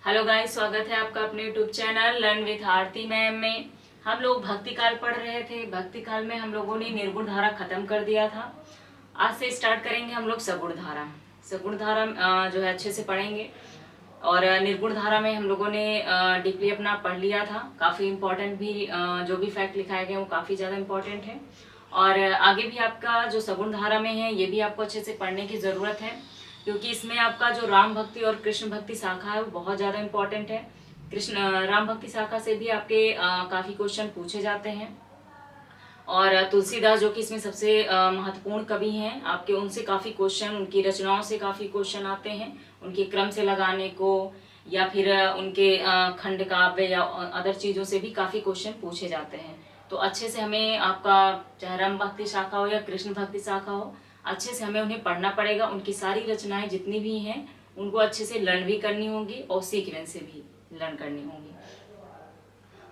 Hello guys, स्वागत है आपका अपने YouTube channel learn with Aarti ma'am में। हम लोग भक्ति काल पढ़ रहे थे। भक्ति काल में हम लोगों ने निर्गुण धारा खत्म कर दिया था। आज से स्टार्ट करेंगे हम लोग सगुण धारा। सगुण धारा जो है अच्छे से पढ़ेंगे। और निर्गुण धारा में हम लोगों ने डीपली अपना पढ़ लिया था। काफ़ी इम्पोर्टेंट भी जो भी फैक्ट लिखाए गए वो काफ़ी ज़्यादा इम्पोर्टेंट है। और आगे भी आपका जो सगुण धारा में है ये भी आपको अच्छे से पढ़ने की ज़रूरत है, क्योंकि इसमें आपका जो राम भक्ति और कृष्ण भक्ति शाखा है वो बहुत ज़्यादा इम्पोर्टेंट है। राम भक्ति शाखा से भी आपके काफ़ी क्वेश्चन पूछे जाते हैं। और तुलसीदास जो कि इसमें सबसे महत्वपूर्ण कवि हैं, आपके उनसे काफ़ी क्वेश्चन, उनकी रचनाओं से काफ़ी क्वेश्चन आते हैं, उनके क्रम से लगाने को या फिर उनके खंड काव्य या अदर चीज़ों से भी काफ़ी क्वेश्चन पूछे जाते हैं। तो अच्छे से हमें आपका चाहे राम भक्ति शाखा हो या कृष्ण भक्ति शाखा हो, अच्छे से हमें उन्हें पढ़ना पड़ेगा। उनकी सारी रचनाएं जितनी भी हैं उनको अच्छे से लर्न भी करनी होंगी और सीक्वेंस से भी लर्न करनी होंगी।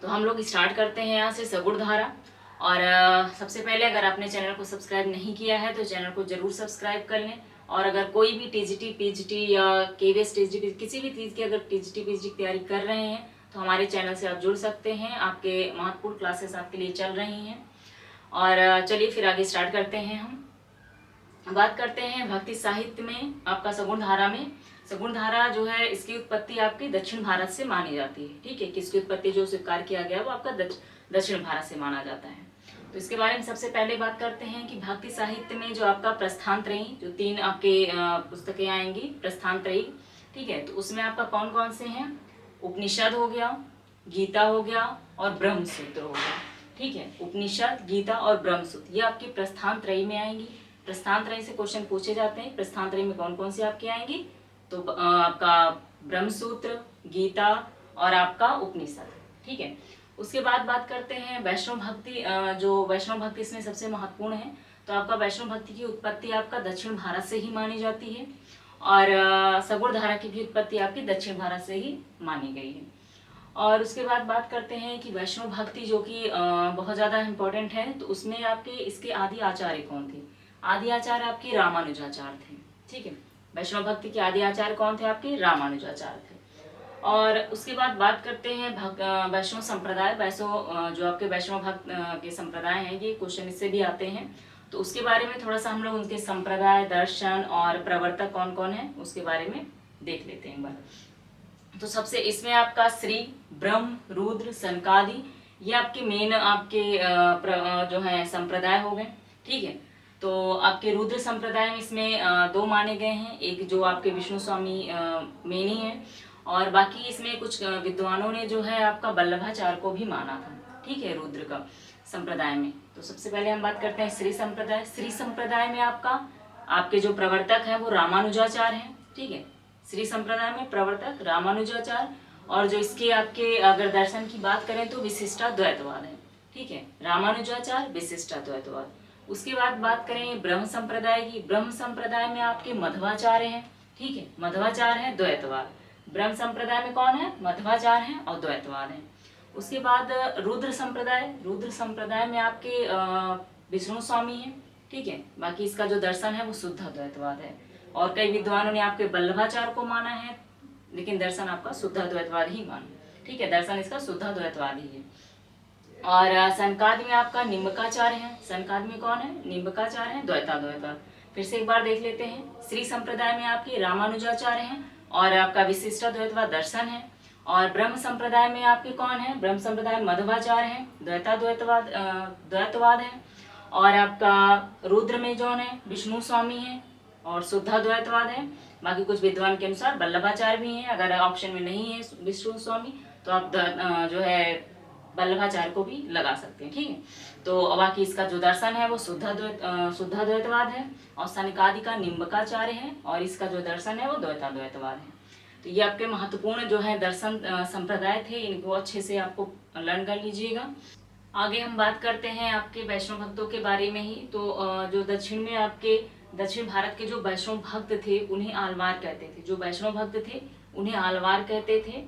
तो हम लोग स्टार्ट करते हैं यहाँ से सगुण धारा। और सबसे पहले अगर आपने चैनल को सब्सक्राइब नहीं किया है तो चैनल को जरूर सब्सक्राइब कर लें। और अगर कोई भी टीजीटी पीजीटी या केवीएस टीजीटी किसी भी चीज़ की अगर टीजीटी पीजीटी की तैयारी कर रहे हैं तो हमारे चैनल से आप जुड़ सकते हैं। आपके महत्वपूर्ण क्लासेस आपके लिए चल रही हैं। और चलिए फिर आगे स्टार्ट करते हैं। हम बात करते हैं भक्ति साहित्य में आपका सगुण धारा में। सगुण धारा जो है इसकी उत्पत्ति आपकी दक्षिण भारत से मानी जाती है। ठीक है, किसकी उत्पत्ति जो स्वीकार किया गया वो आपका दक्षिण भारत से माना जाता है। तो इसके बारे में सबसे पहले बात करते हैं कि भक्ति साहित्य में जो आपका प्रस्थानत्रयी, जो 3 आपके पुस्तकें आएंगी प्रस्थानत्रयी, ठीक है, तो उसमें आपका कौन कौन से हैं? उपनिषद हो गया, गीता हो गया और ब्रह्मसूत्र हो गया। ठीक है, उपनिषद, गीता और ब्रह्मसूत्र ये आपकी प्रस्थानत्रयी में आएंगी। प्रस्थानत्रयी से क्वेश्चन पूछे जाते हैं। प्रस्थानत्रयी में कौन कौन सी आपकी आएंगी? तो आपका ब्रह्मसूत्र, गीता और आपका उपनिषद। ठीक है, उसके बाद बात करते हैं वैष्णव भक्ति। जो वैष्णव भक्ति इसमें सबसे महत्वपूर्ण है। तो आपका वैष्णव भक्ति की उत्पत्ति आपका दक्षिण भारत से ही मानी जाती है। और सगुण धारा की भी उत्पत्ति आपकी दक्षिण भारत से ही मानी गई है। और उसके बाद बात करते हैं कि वैष्णव भक्ति जो कि बहुत ज़्यादा इम्पोर्टेंट है। तो उसमें आपके इसके आदि आचार्य कौन थे? आदि आचार्य आपके रामानुजाचार्य थे। ठीक है, वैष्णव भक्ति के आदि आचार्य कौन थे? आपके रामानुजाचार्य थे। और उसके बाद बात करते हैं वैष्णव संप्रदाय। वैष्णव जो आपके वैष्णव भक्त के संप्रदाय हैं, ये क्वेश्चन इससे भी आते हैं। तो उसके बारे में थोड़ा सा हम लोग उनके संप्रदाय, दर्शन और प्रवर्तक कौन कौन है उसके बारे में देख लेते हैं एक बार। तो सबसे इसमें आपका श्री, ब्रह्म, रुद्र, सनकादि ये आपके मेन आपके जो है संप्रदाय हो गए। ठीक है, तो आपके रुद्र संप्रदाय में इसमें 2 माने गए हैं। एक जो आपके विष्णु स्वामी मेनी है, और बाकी इसमें कुछ विद्वानों ने जो है आपका वल्लभाचार्य को भी माना था। ठीक है, रुद्र का संप्रदाय में। तो सबसे पहले हम बात करते हैं श्री संप्रदाय। श्री संप्रदाय में आपके जो प्रवर्तक हैं वो रामानुजाचार्य हैं। ठीक है, श्री संप्रदाय में प्रवर्तक रामानुजाचार्य। और जो इसके आपके अगर दर्शन की बात करें तो विशिष्टाद्वैतवाद है। ठीक है, रामानुजाचार्य, विशिष्टाद्वैतवाद। उसके बाद बात करें ब्रह्म संप्रदाय की। ब्रह्म संप्रदाय में आपके मध्वाचार्य हैं। ठीक है, मध्वाचार्य है, द्वैतवाद। ब्रह्म संप्रदाय में कौन है? मध्वाचार्य हैं और द्वैतवाद है। उसके बाद रुद्र संप्रदाय। रुद्र संप्रदाय में आपके विष्णु स्वामी हैं। ठीक है, बाकी इसका जो दर्शन है वो शुद्ध अद्वैतवाद है। और कई विद्वानों ने आपके वल्लभाचार्य को माना है, लेकिन दर्शन आपका शुद्ध अद्वैतवाद ही माना। ठीक है, दर्शन इसका शुद्ध अद्वैतवाद ही है। और सनकादि में आपका निम्बकाचार्य है। सनकादि में कौन है? निम्बकाचार्य है, द्वैताद्वैतवाद। फिर से एक बार देख लेते हैं। श्री संप्रदाय में आपके रामानुजाचार्य हैं और आपका विशिष्टाद्वैतवाद दर्शन है। और ब्रह्म संप्रदाय में आपके कौन है? ब्रह्म संप्रदाय मध्वाचार्य है, द्वैतवाद है। और आपका रुद्र में जो है विष्णु स्वामी है और शुद्धाद्वैतवाद है। बाकी कुछ विद्वान के अनुसार वल्लभाचार्य भी हैं। अगर ऑप्शन में नहीं है विष्णु स्वामी तो आप जो है वल्लभाचार्य को भी लगा सकते हैं। ठीक है, तो बाकी इसका जो दर्शन है वो शुद्धाद्वैतवाद है। और सनकादि का निम्बकाचार्य है और इसका जो दर्शन है वो द्वैताद्वैतवाद है। तो ये आपके महत्वपूर्ण जो है दर्शन संप्रदाय थे, इनको अच्छे से आपको लर्न कर लीजिएगा। आगे हम बात करते हैं आपके वैष्णव भक्तों के बारे में ही। तो जो दक्षिण में आपके दक्षिण भारत के जो वैष्णव भक्त थे उन्हें आलवार कहते थे। जो वैष्णव भक्त थे उन्हें आलवार कहते थे।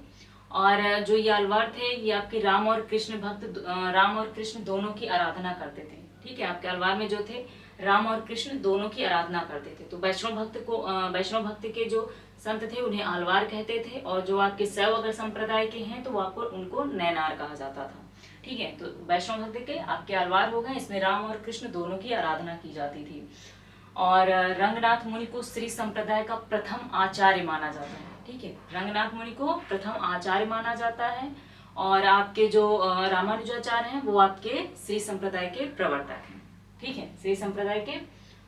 और जो ये आलवार थे ये आपके राम और कृष्ण दोनों की आराधना करते थे। ठीक है, आपके आलवार में जो थे राम और कृष्ण दोनों की आराधना करते थे। तो वैष्णव भक्त के जो संत थे उन्हें आलवार कहते थे, और जो आपके शैव अगर संप्रदाय के हैं तो आपको उनको नैनार कहा जाता था। ठीक है, तो वैष्णव भक्त के आपके आलवार हो गए। इसमें राम और कृष्ण दोनों की आराधना की जाती थी। और रंगनाथ मुनि को श्री संप्रदाय का प्रथम आचार्य माना जाता है। ठीक है, रंगनाथ मुनि को प्रथम आचार्य माना जाता है। और आपके जो रामानुजाचार्य हैं वो आपके श्री संप्रदाय के प्रवर्तक हैं। ठीक है, श्री संप्रदाय के,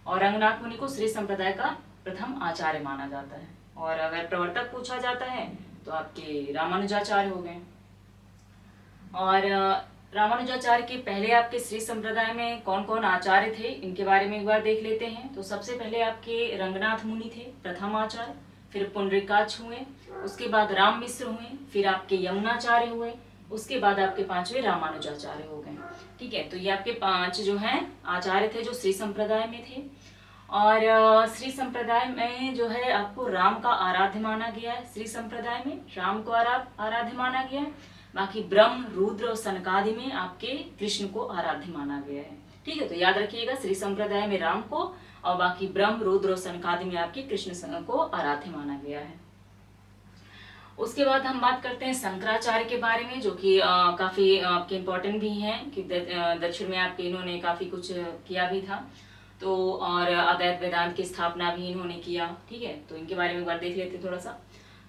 और रंगनाथ मुनि को श्री संप्रदाय का प्रथम आचार्य माना जाता है। और अगर प्रवर्तक पूछा जाता है तो आपके रामानुजाचार्य हो गए। और रामानुजाचार्य के पहले आपके श्री संप्रदाय में कौन कौन आचार्य थे इनके बारे में एक बार देख लेते हैं। तो सबसे पहले आपके रंगनाथ मुनि थे प्रथम आचार्य, फिर पुंडरीकाक्ष हुए, उसके बाद राम मिश्र हुए, फिर आपके यमुनाचार्य हुए, उसके बाद आपके पांचवें रामानुजाचार्य हो गए। ठीक है, तो ये आपके 5 जो हैं आचार्य थे जो श्री संप्रदाय में थे। और श्री संप्रदाय में जो है आपको राम का आराध्य माना गया है। श्री संप्रदाय में राम को आराध्य माना गया है। बाकी ब्रह्म, रुद्र और सनकादि में आपके कृष्ण को आराध्य माना गया है। ठीक है, तो याद रखिएगा श्री संप्रदाय में राम को, और बाकी ब्रह्म, रुद्र और सनकादि में आपके कृष्ण को आराध्य माना गया है। उसके बाद हम बात करते हैं शंकराचार्य के बारे में, जो कि काफी आपके इम्पोर्टेंट भी हैं कि दक्षिण में आपके इन्होंने काफी कुछ किया भी था। तो और अद्वैत वेदांत की स्थापना भी इन्होंने किया। ठीक है, तो इनके बारे में एक बार देख लेते हैं थोड़ा सा।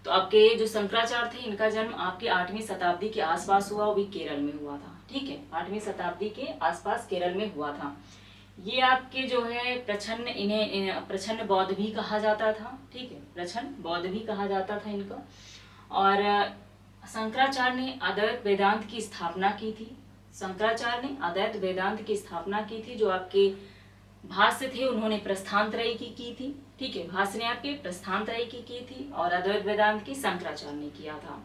तो आपके जो शंकराचार्य थे इनका जन्म आपके 8वीं शताब्दी के आसपास हुआ, वो भी केरल में हुआ था। ठीक है, 8वीं शताब्दी के आसपास केरल में हुआ था। ये आपके जो है प्रछन्न, इन्हें प्रछन्न बौद्ध भी कहा जाता था। ठीक है, प्रछन्न बौद्ध भी कहा जाता था इनको। और शंकराचार्य ने अद्वैत वेदांत की स्थापना की थी। शंकराचार्य ने अद्वैत वेदांत की स्थापना की थी। जो आपके भाष्य थे उन्होंने प्रस्थानत्रयी की थी। ठीक है, भाष्य ने आपके प्रस्थानत्रयी की थी, और अद्वैत वेदांत की शंकराचार्य ने किया था।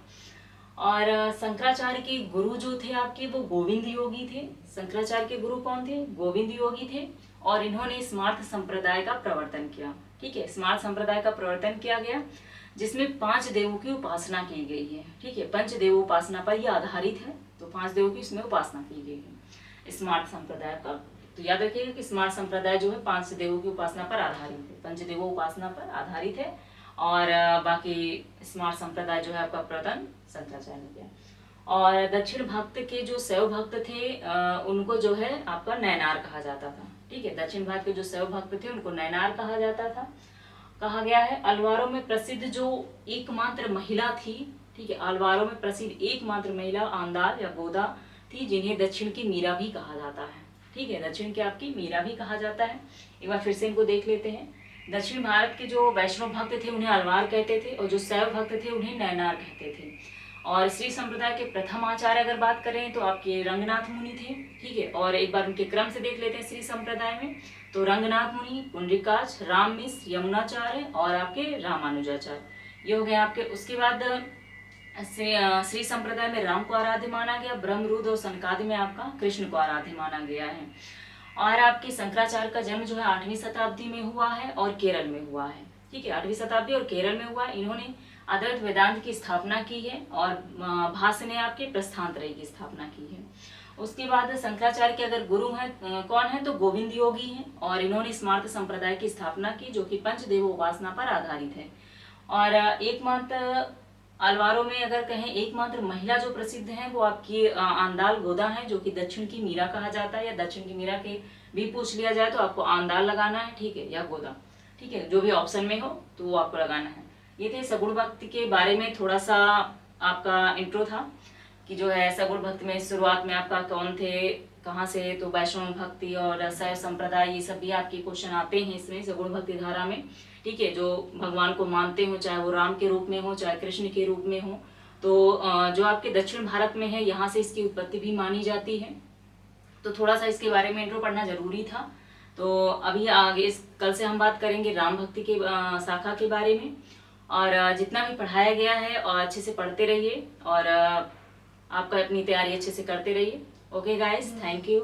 और शंकराचार्य के गुरु जो थे आपके वो गोविंद योगी थे। शंकराचार्य के गुरु कौन थे? गोविंद योगी थे। और इन्होंने स्मार्त संप्रदाय का प्रवर्तन किया। ठीक है, स्मार्त संप्रदाय का प्रवर्तन किया गया, जिसमें 5 देवों की उपासना की गई है। ठीक है, पंच देव उपासना पर यह आधारित है। तो 5 देवों की इसमें उपासना की गई है स्मार्त संप्रदाय का। तो याद रखिएगा कि स्मार्त संप्रदाय जो है 5 देवों की उपासना पर आधारित है, पंच देवों उपासना पर आधारित है। और बाकी स्मार्त संप्रदाय जो है आपका प्रवर्तन शंकराचार्य ने किया। और दक्षिण भक्त के जो शैव भक्त थे उनको जो है आपका नैनार कहा जाता था। ठीक है, दक्षिण भारत के जो शैव भक्त थे उनको नैनार कहा जाता था। कहा गया है अलवारों में प्रसिद्ध जो एकमात्र महिला थी। ठीक है, अलवारों में प्रसिद्ध एकमात्र महिला आंदाल या गोदा थी, जिन्हें दक्षिण की मीरा भी कहा जाता है। ठीक है, दक्षिण की आपकी मीरा भी कहा जाता है। एक बार फिर से इनको देख लेते हैं। दक्षिण भारत के जो वैष्णव भक्त थे उन्हें अलवार कहते थे, और जो शैव भक्त थे उन्हें नैनार कहते थे। और श्री संप्रदाय के प्रथम आचार्य अगर बात करें तो आपके रंगनाथ मुनि थे। ठीक है, और एक बार उनके क्रम से देख लेते हैं श्री संप्रदाय में। तो रंगनाथ मुनि, पुंडरीकाक्ष, राम मिश्र, यमुनाचार्य और आपके रामानुजाचार्य, ये हो गए आपके। उसके बाद श्री संप्रदाय में राम को आराध्य माना गया, ब्रह्म, रुद्र और सनकादि में आपका कृष्ण को आराध्य माना गया है। और आपके शंकराचार्य का जन्म जो है 8वीं शताब्दी में हुआ है और केरल में हुआ है। ठीक है, 8वीं शताब्दी और केरल में हुआ है। इन्होंने अद्वैत वेदांत की स्थापना की है, और भाष्य ने आपके प्रस्थानत्रयी की स्थापना की है। उसके बाद शंकराचार्य के अगर गुरु हैं कौन है तो गोविंद योगी हैं, और इन्होंने स्मार्त संप्रदाय की स्थापना की, जो कि पंचदेव उपासना पर आधारित है। और एकमात्र अलवारों में अगर कहें एकमात्र महिला जो प्रसिद्ध है वो आपकी आंदाल गोदा है, जो कि दक्षिण की मीरा कहा जाता है, या दक्षिण की मीरा के भी पूछ लिया जाए तो आपको आंदाल लगाना है। ठीक है, या गोदा। ठीक है, जो भी ऑप्शन में हो तो वो आपको लगाना है। ये थे सगुण भक्ति के बारे में थोड़ा सा आपका इंट्रो था, कि जो है सगुण भक्ति में शुरुआत में आपका कौन थे, कहाँ से, तो वैष्णव भक्ति और शैव संप्रदाय, ये सब भी आपके क्वेश्चन आते हैं इसमें सगुण भक्ति धारा में। ठीक है, जो भगवान को मानते हो, चाहे वो राम के रूप में हो चाहे कृष्ण के रूप में हो। तो जो आपके दक्षिण भारत में है यहाँ से इसकी उत्पत्ति भी मानी जाती है। तो थोड़ा सा इसके बारे में इंट्रो पढ़ना जरूरी था। तो अभी आगे इस कल से हम बात करेंगे राम भक्ति के शाखा के बारे में। और जितना भी पढ़ाया गया है और अच्छे से पढ़ते रहिए, और आपका अपनी तैयारी अच्छे से करते रहिए। Okay guys, thank you.